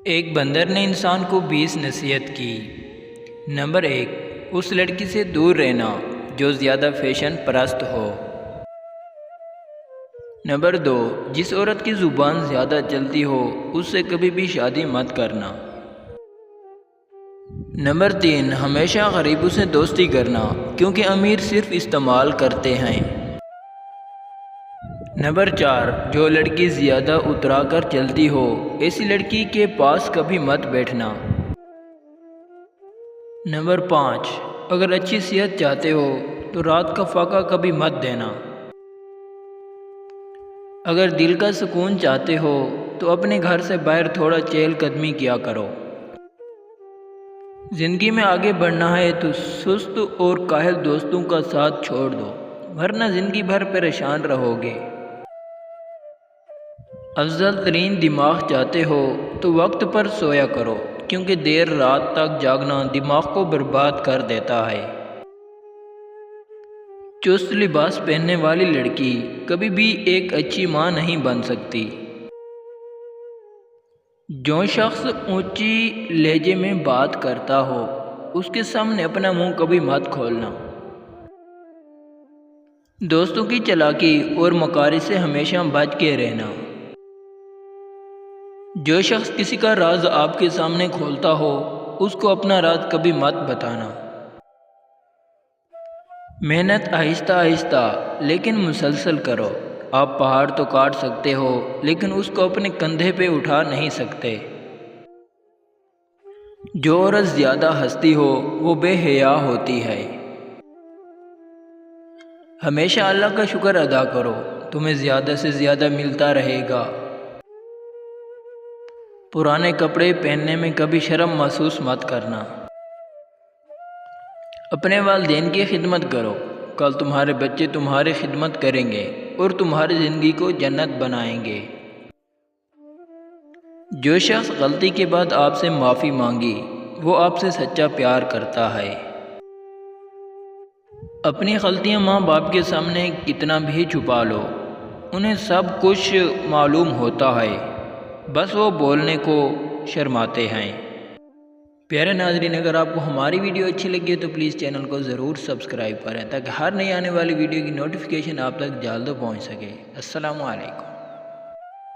ایک بندر نے انسان کو 20 نصیحت کی۔ نمبر 1، اس لڑکی سے دور رہنا جو زیادہ فیشن پرست ہو۔ نمبر 2، جس عورت کی زبان زیادہ چلتی ہو اس سے کبھی بھی شادی مت کرنا۔ نمبر 3، ہمیشہ غریبوں سے دوستی کرنا کیونکہ امیر صرف استعمال کرتے ہیں۔ نمبر 4، جو لڑکی زیادہ اترا کر چلتی ہو ایسی لڑکی کے پاس کبھی مت بیٹھنا۔ نمبر 5، اگر اچھی صحت چاہتے ہو تو رات کا فاقہ کبھی مت دینا۔ اگر دل کا سکون چاہتے ہو تو اپنے گھر سے باہر تھوڑا چہل قدمی کیا کرو۔ زندگی میں آگے بڑھنا ہے تو سست اور کاہل دوستوں کا ساتھ چھوڑ دو ورنہ زندگی بھر پریشان رہو گے۔ افضل ترین دماغ چاہتے ہو تو وقت پر سویا کرو کیونکہ دیر رات تک جاگنا دماغ کو برباد کر دیتا ہے۔ چست لباس پہننے والی لڑکی کبھی بھی ایک اچھی ماں نہیں بن سکتی۔ جو شخص اونچی لہجے میں بات کرتا ہو اس کے سامنے اپنا منہ کبھی مت کھولنا۔ دوستوں کی چالاکی اور مکاری سے ہمیشہ بچ کے رہنا۔ جو شخص کسی کا راز آپ کے سامنے کھولتا ہو اس کو اپنا راز کبھی مت بتانا۔ محنت آہستہ آہستہ لیکن مسلسل کرو۔ آپ پہاڑ تو کاٹ سکتے ہو لیکن اس کو اپنے کندھے پہ اٹھا نہیں سکتے۔ جو عورت زیادہ ہنستی ہو وہ بے حیا ہوتی ہے۔ ہمیشہ اللہ کا شکر ادا کرو، تمہیں زیادہ سے زیادہ ملتا رہے گا۔ پرانے کپڑے پہننے میں کبھی شرم محسوس مت کرنا۔ اپنے والدین کی خدمت کرو، کل تمہارے بچے تمہاری خدمت کریں گے اور تمہاری زندگی کو جنت بنائیں گے۔ جو شخص غلطی کے بعد آپ سے معافی مانگی وہ آپ سے سچا پیار کرتا ہے۔ اپنی غلطیاں ماں باپ کے سامنے کتنا بھی چھپا لو انہیں سب کچھ معلوم ہوتا ہے، بس وہ بولنے کو شرماتے ہیں۔ پیارے ناظرین، اگر آپ کو ہماری ویڈیو اچھی لگی ہے تو پلیز چینل کو ضرور سبسکرائب کریں تاکہ ہر نئی آنے والی ویڈیو کی نوٹیفیکیشن آپ تک جلد پہنچ سکے۔ السلام علیکم۔